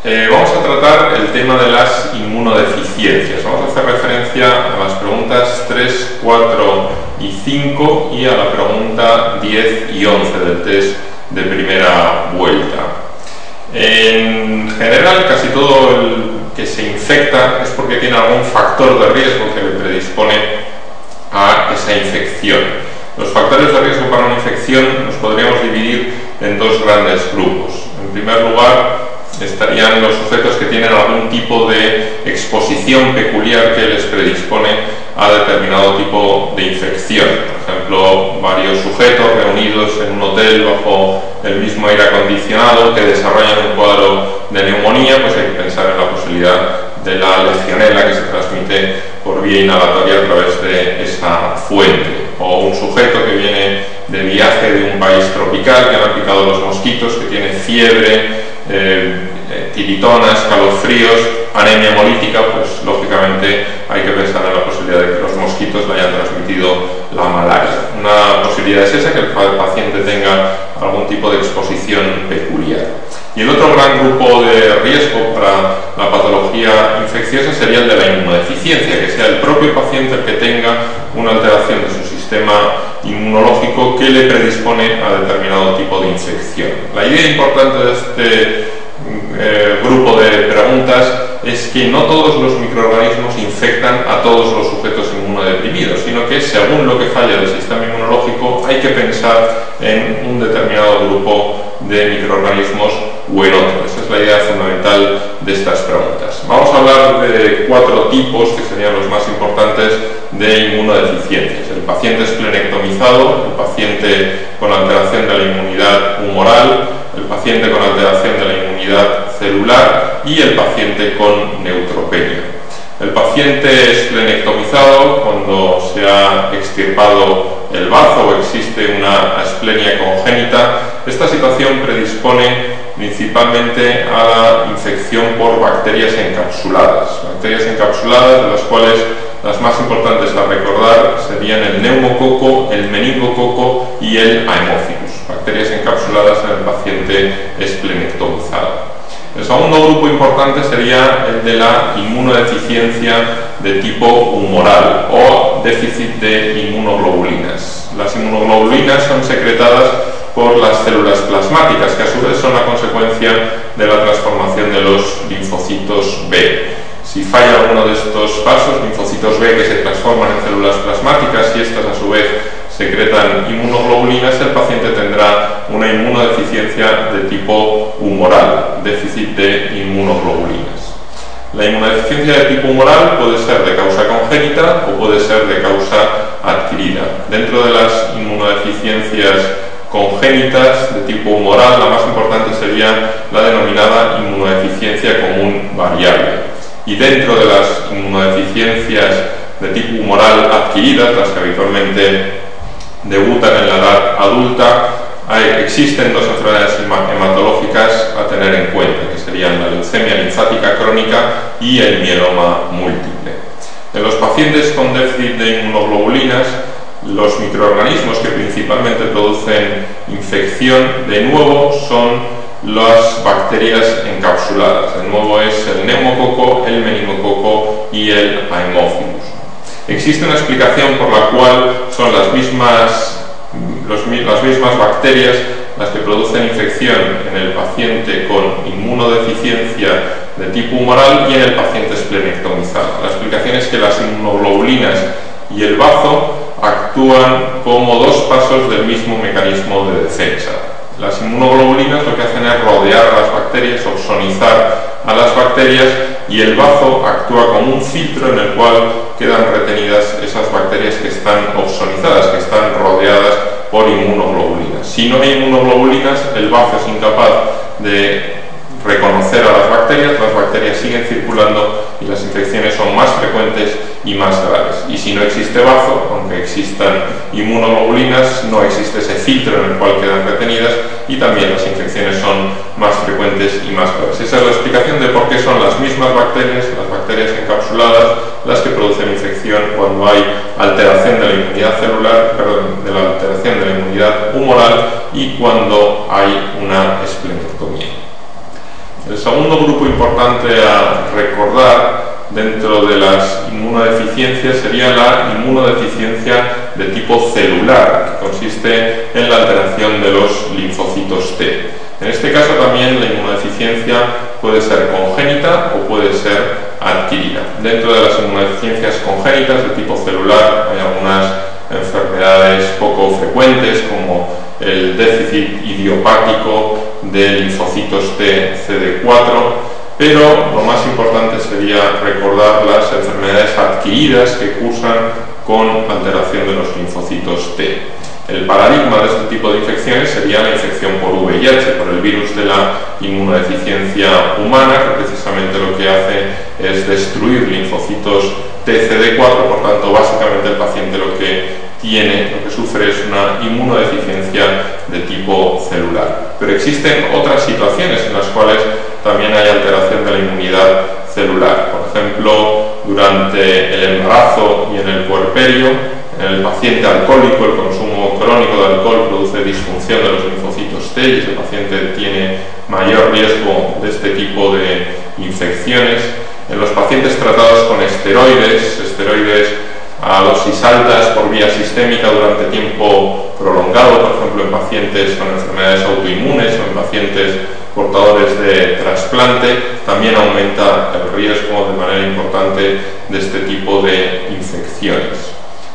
Vamos a tratar el tema de las inmunodeficiencias. Vamos a hacer referencia a las preguntas 3, 4 y 5 y a la pregunta 10 y 11 del test de primera vuelta. En general, casi todo el que se infecta es porque tiene algún factor de riesgo que le predispone a esa infección. Los factores de riesgo para una infección los podríamos dividir en dos grandes grupos. En primer lugar, estarían los sujetos que tienen algún tipo de exposición peculiar que les predispone a determinado tipo de infección. Por ejemplo, varios sujetos reunidos en un hotel bajo el mismo aire acondicionado que desarrollan un cuadro de neumonía, pues hay que pensar en la posibilidad de la legionela que se transmite por vía inhalatoria a través de esa fuente. O un sujeto que viene de viaje de un país tropical, que han picado los mosquitos, que tiene fiebre, tiritona, escalofríos, anemia hemolítica, pues lógicamente hay que pensar en la posibilidad de que los mosquitos le hayan transmitido la malaria. Una posibilidad es esa, que el paciente tenga algún tipo de exposición peculiar. Y el otro gran grupo de riesgo para la patología infecciosa sería el de la inmunodeficiencia, que sea el propio paciente el que tenga una alteración de su sistema inmunológico que le predispone a determinado tipo de infección. La idea importante de este grupo de preguntas es que no todos los microorganismos infectan a todos los sujetos inmunodeprimidos, sino que según lo que falla del sistema inmunológico hay que pensar en un determinado grupo de microorganismos o en otro. Esa es la idea fundamental de estas preguntas. Vamos a hablar de 4 tipos que serían los más importantes de inmunodeficiencias: el paciente esplenectomizado, el paciente con alteración de la inmunidad humoral, el paciente con alteración de la inmunidad celular y el paciente con neutropenia. El paciente esplenectomizado, cuando se ha extirpado el bazo o existe una asplenia congénita, esta situación predispone principalmente a la infección por bacterias encapsuladas. Bacterias encapsuladas, de las cuales las más importantes a recordar serían el neumococo, el meningococo y el haemophilus. Bacterias encapsuladas en el paciente esplenectomizado. El segundo grupo importante sería el de la inmunodeficiencia de tipo humoral o déficit de inmunoglobulinas. Las inmunoglobulinas son secretadas por las células plasmáticas, que a su vez son la consecuencia de la transformación de los linfocitos B. Si falla alguno de estos pasos, linfocitos B que se transforman en células plasmáticas y estas a su vez secretan inmunoglobulinas, el paciente tendrá una inmunodeficiencia de tipo humoral, déficit de inmunoglobulinas. La inmunodeficiencia de tipo humoral puede ser de causa congénita o puede ser de causa adquirida. Dentro de las inmunodeficiencias congénitas de tipo humoral, la más importante sería la denominada inmunodeficiencia común variable. Y dentro de las inmunodeficiencias de tipo humoral adquiridas, las que habitualmente debutan en la edad adulta, existen dos enfermedades hematológicas a tener en cuenta, que serían la leucemia linfática crónica y el mieloma múltiple. En los pacientes con déficit de inmunoglobulinas, los microorganismos que principalmente producen infección, de nuevo, son las bacterias encapsuladas. De nuevo es el neumococo, el meningococo y el haemophilus. Existe una explicación por la cual son las mismas bacterias las que producen infección en el paciente con inmunodeficiencia de tipo humoral y en el paciente esplenectomizado. La explicación es que las inmunoglobulinas y el bazo actúan como dos pasos del mismo mecanismo de defensa. Las inmunoglobulinas lo que hacen es rodear a las bacterias, opsonizar a las bacterias, y el bazo actúa como un filtro en el cual quedan retenidas esas bacterias que están opsonizadas, que están rodeadas por inmunoglobulinas. Si no hay inmunoglobulinas, el bazo es incapaz de reconocer a las bacterias siguen circulando y las infecciones son más frecuentes y más graves. Y si no existe bazo, aunque existan inmunoglobulinas, no existe ese filtro en el cual quedan retenidas y también las infecciones son más frecuentes y más graves. Esa es la explicación de por qué son las mismas bacterias, las bacterias encapsuladas, las que producen infección cuando hay alteración de la inmunidad celular, de la alteración de la inmunidad humoral y cuando hay una esplenectomía. El segundo grupo importante a recordar dentro de las inmunodeficiencias sería la inmunodeficiencia de tipo celular, que consiste en la alteración de los linfocitos T. En este caso también la inmunodeficiencia puede ser congénita o puede ser adquirida. Dentro de las inmunodeficiencias congénitas de tipo celular hay algunas enfermedades poco frecuentes como el déficit idiopático de linfocitos T CD4, pero lo más importante sería recordar las enfermedades adquiridas que cursan con alteración de los linfocitos T. El paradigma de este tipo de infecciones sería la infección por VIH, por el virus de la inmunodeficiencia humana, que precisamente lo que hace es destruir linfocitos TCD4, por tanto, básicamente el paciente lo que sufre es una inmunodeficiencia de tipo celular. Pero existen otras situaciones en las cuales también hay alteración de la inmunidad celular. Por ejemplo, durante el embarazo y en el puerperio, en el paciente alcohólico, el consumo crónico de alcohol produce disfunción de los linfocitos T y ese paciente tiene mayor riesgo de este tipo de infecciones. En los pacientes tratados con esteroides a dosis altas por vía sistémica durante tiempo prolongado, por ejemplo en pacientes con enfermedades autoinmunes o en pacientes portadores de trasplante, también aumenta el riesgo de manera importante de este tipo de infecciones.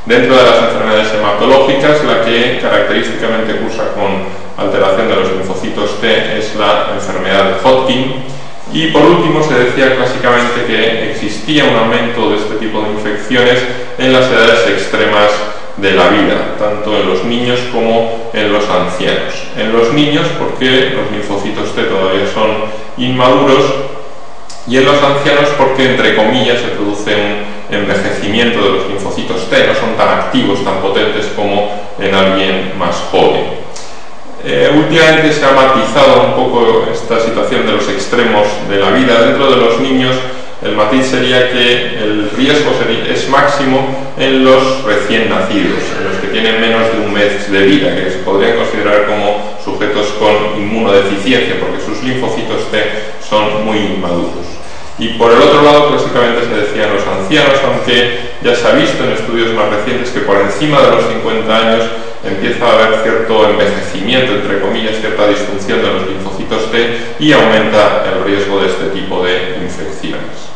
Dentro de las enfermedades hematológicas, la que característicamente cursa con alteración de los linfocitos T es la enfermedad de Hodgkin. Y por último se decía clásicamente que existía un aumento de este tipo de infecciones en las edades extremas de la vida, tanto en los niños como en los ancianos. En los niños porque los linfocitos T todavía son inmaduros, y en los ancianos porque, entre comillas, se produce un envejecimiento de los linfocitos T, no son tan activos, tan potentes como en alguien más joven. Últimamente se ha matizado un poco esta situación de los extremos de la vida. Dentro de los niños el matiz sería que el riesgo es máximo en los recién nacidos, en los que tienen menos de un mes de vida, que se podrían considerar como sujetos con inmunodeficiencia porque sus linfocitos T son muy inmaduros. Y por el otro lado, clásicamente se decía en los ancianos, aunque ya se ha visto en estudios más recientes que por encima de los 50 años empieza a haber cierto envejecimiento, entre comillas, cierta disfunción de los linfocitos T y aumenta el riesgo de este tipo de infecciones.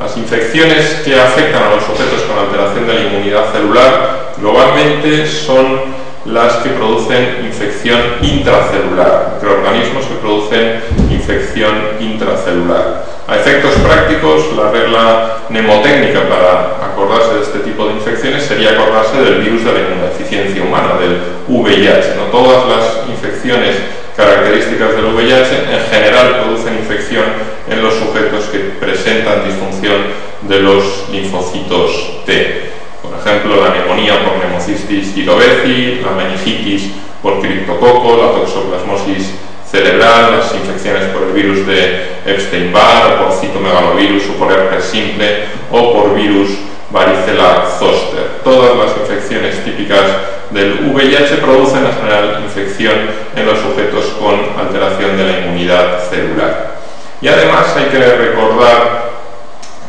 Las infecciones que afectan a los sujetos con alteración de la inmunidad celular globalmente son las que producen infección intracelular, microorganismos que producen infección intracelular. A efectos prácticos, la regla mnemotécnica para acordarse de este tipo de infecciones sería acordarse del virus de la inmunodeficiencia humana, del VIH. No todas las infecciones características del VIH en general producen infección en los sujetos que presentan disfunción de los linfocitos T. Por ejemplo, la neumonía por Pneumocystis jirovecii, la meningitis por criptococo, la toxoplasmosis cerebral, las infecciones por el virus de Epstein-Barr, o por citomegalovirus, o por herpes simple, o por virus varicela zoster. Todas las infecciones típicas del VIH producen en general infección en los sujetos con alteración de la inmunidad celular. Y además hay que recordar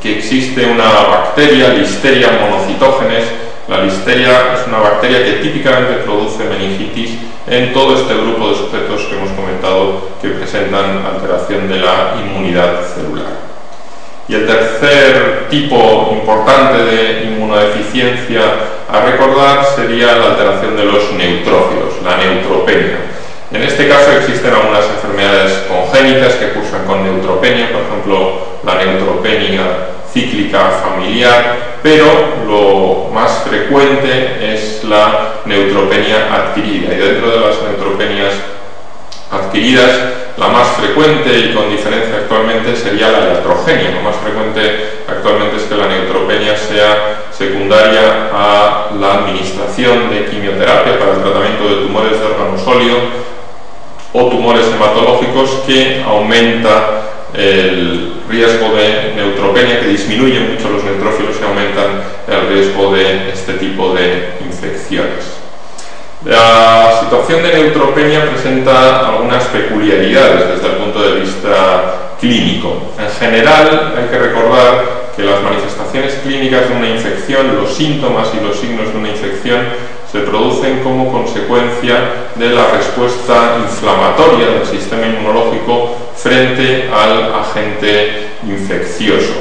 que existe una bacteria, Listeria monocitógenes. La listeria es una bacteria que típicamente produce meningitis en todo este grupo de sujetos que hemos comentado que presentan alteración de la inmunidad celular. Y el tercer tipo importante de inmunodeficiencia a recordar sería la alteración de los neutrófilos, la neutropenia. En este caso existen algunas enfermedades congénitas que cursan con neutropenia, por ejemplo la neutropenia cíclica familiar, pero lo más frecuente es la neutropenia adquirida, y dentro de las neutropenias adquiridas la más frecuente y con diferencia actualmente sería la iatrogenia. Lo más frecuente actualmente es que la neutropenia sea secundaria a la administración de quimioterapia para el tratamiento de tumores de órgano sólido o tumores hematológicos, que aumenta el riesgo de neutropenia, que disminuye mucho los neutrófilos y aumentan el riesgo de este tipo de infecciones. La situación de neutropenia presenta algunas peculiaridades desde el punto de vista clínico. En general, hay que recordar que las manifestaciones clínicas de una infección, los síntomas y los signos de una infección, se producen como consecuencia de la respuesta inflamatoria del sistema inmunológico frente al agente infeccioso.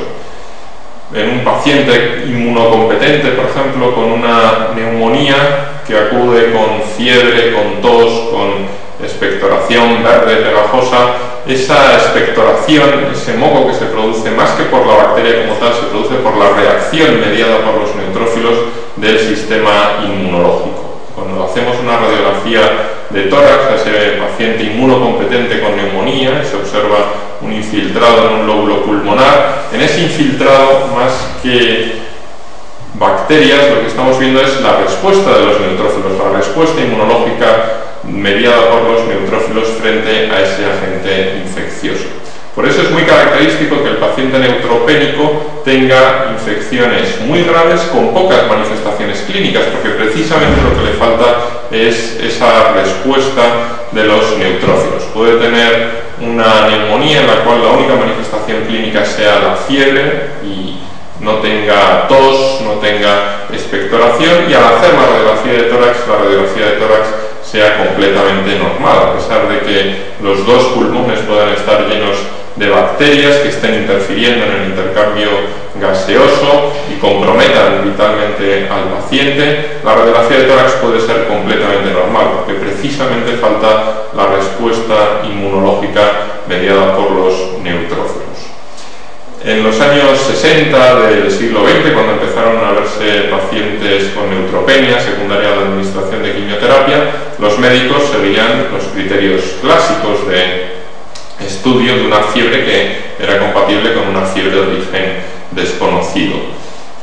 En un paciente inmunocompetente, por ejemplo, con una neumonía que acude con fiebre, con tos, con expectoración verde pegajosa, esa expectoración, ese moco que se produce más que por la bacteria como tal, se produce por la reacción mediada por los neutrófilos del sistema inmunológico. Cuando hacemos una radiografía de tórax a ese paciente inmunocompetente con neumonía, se observa un infiltrado en un lóbulo pulmonar. En ese infiltrado, más que bacterias, lo que estamos viendo es la respuesta de los neutrófilos, la respuesta inmunológica mediada por los neutrófilos frente a ese agente infeccioso. Por eso es muy característico que el paciente neutropénico tenga infecciones muy graves con pocas manifestaciones clínicas, porque precisamente lo que le falta es esa respuesta de los neutrófilos. Puede tener una neumonía en la cual la única manifestación clínica sea la fiebre y no tenga tos, no tenga expectoración, y al hacer la radiografía de tórax sea completamente normal, a pesar de que los dos pulmones puedan estar llenos de bacterias que estén interfiriendo en el intercambio gaseoso y comprometan vitalmente al paciente. La radiografía de tórax puede ser completamente normal, porque precisamente falta la respuesta inmunológica mediada por los neutrófilos. En los años 60 del siglo XX, cuando empezaron a verse pacientes con neutropenia secundaria a la administración de quimioterapia, los médicos seguían los criterios clásicos de estudio de una fiebre que era compatible con una fiebre de origen desconocido.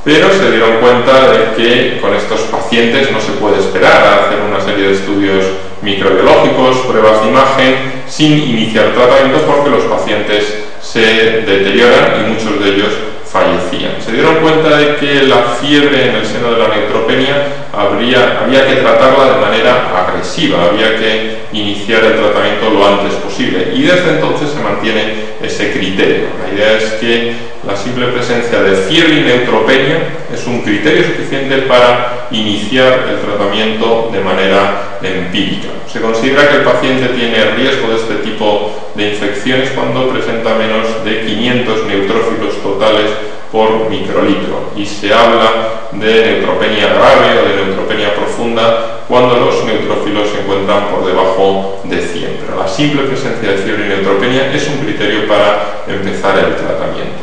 Pero se dieron cuenta de que con estos pacientes no se puede esperar a hacer una serie de estudios microbiológicos, pruebas de imagen, sin iniciar tratamiento, porque los pacientes se deterioran y muchos de ellos fallecían. Se dieron cuenta de que la fiebre en el seno de la neutropenia había que tratarla de manera agresiva, había que iniciar el tratamiento lo antes posible, y desde entonces se mantiene ese criterio. La idea es que la simple presencia de fiebre y neutropenia es un criterio suficiente para iniciar el tratamiento de manera empírica. Se considera que el paciente tiene riesgo de este tipo de infecciones cuando presenta menos de 500 neutrófilos totales por microlitro, y se habla de neutropenia grave o de neutropenia profunda cuando los neutrófilos se encuentran por debajo de 100. Pero la simple presencia de fiebre y neutropenia es un criterio para empezar el tratamiento.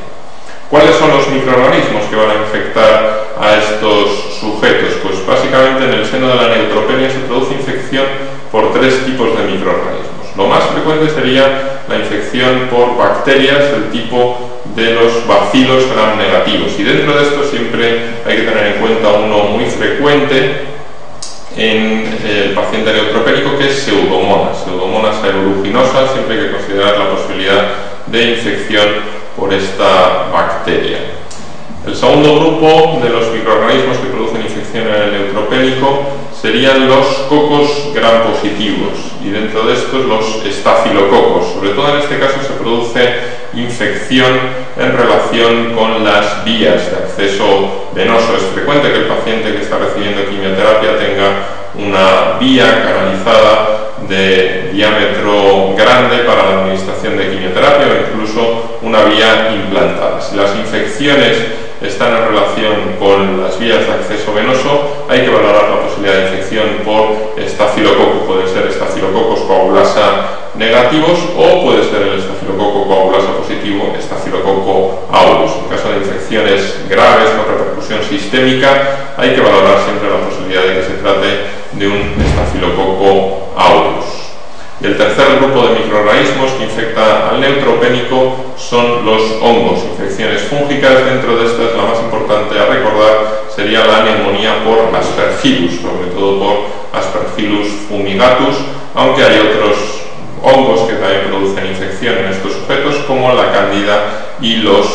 ¿Cuáles son los microorganismos que van a infectar a estos sujetos? Pues básicamente en el seno de la neutropenia se produce infección por tres tipos de microorganismos. Lo más frecuente sería la infección por bacterias del tipo de los bacilos gram negativos, y dentro de esto siempre hay que tener en cuenta uno muy frecuente en el paciente neutropénico, que es Pseudomonas aeruginosa. Siempre hay que considerar la posibilidad de infección por esta bacteria. El segundo grupo de los microorganismos que producen infección en el neutropénico serían los cocos gram positivos, y dentro de estos los estafilococos. Sobre todo en este caso se produce infección en relación con las vías de acceso venoso. Es frecuente que el paciente que está recibiendo quimioterapia tenga una vía canalizada de diámetro grande para la administración de quimioterapia, o incluso una vía implantada. Si las infecciones están en relación con las vías de acceso venoso, hay que valorar la posibilidad de infección por estafilococo. Puede ser estafilococos coagulasa negativos, o puede ser el estafilococo coagulasa positivo, estafilococo aureus. En caso de infecciones graves con repercusión sistémica, hay que valorar siempre la posibilidad de que se trate de un estafilococo aureus. Y el tercer grupo de microorganismos que infecta al neutropénico son los hongos, infecciones fúngicas. Dentro de estas, la más importante a recordar sería la neumonía por Aspergillus, sobre todo por Aspergillus fumigatus, aunque hay otros hongos que también producen infección en estos sujetos, como la cándida y los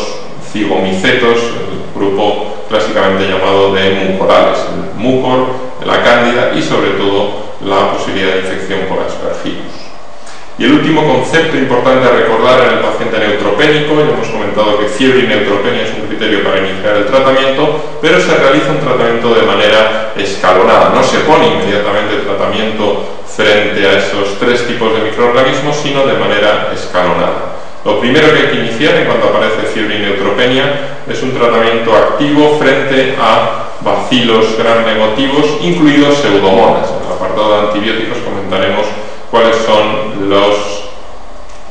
cigomicetos, el grupo clásicamente llamado de mucorales, el mucor, la cándida y sobre todo la posibilidad de infección por Aspergillus. Y el último concepto importante a recordar en el paciente neutropénico, ya hemos comentado que fiebre y neutropenia es un criterio para iniciar el tratamiento, pero se realiza un tratamiento de manera escalonada. No se pone inmediatamente el tratamiento frente a esos tres tipos de microorganismos, sino de manera escalonada. Lo primero que hay que iniciar en cuanto aparece fiebre y neutropenia es un tratamiento activo frente a bacilos gram negativos, incluidos pseudomonas. En el apartado de antibióticos comentaremos cuáles son los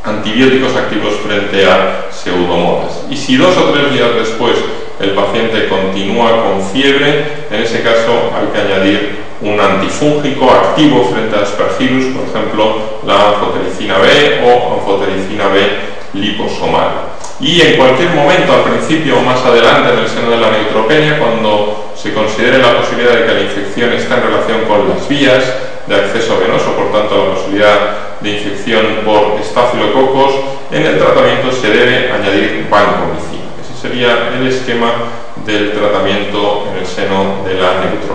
antibióticos activos frente a pseudomonas. Y si 2 o 3 días después el paciente continúa con fiebre, en ese caso hay que añadir un antifúngico activo frente a Aspergillus, por ejemplo la anfotericina B o anfotericina B liposomal. Y en cualquier momento, al principio o más adelante en el seno de la neutropenia, cuando se considere la posibilidad de que la infección está en relación con las vías de acceso venoso, por tanto la posibilidad de infección por estafilococos, en el tratamiento se debe añadir vancomicina. Ese sería el esquema del tratamiento en el seno de la neutropenia.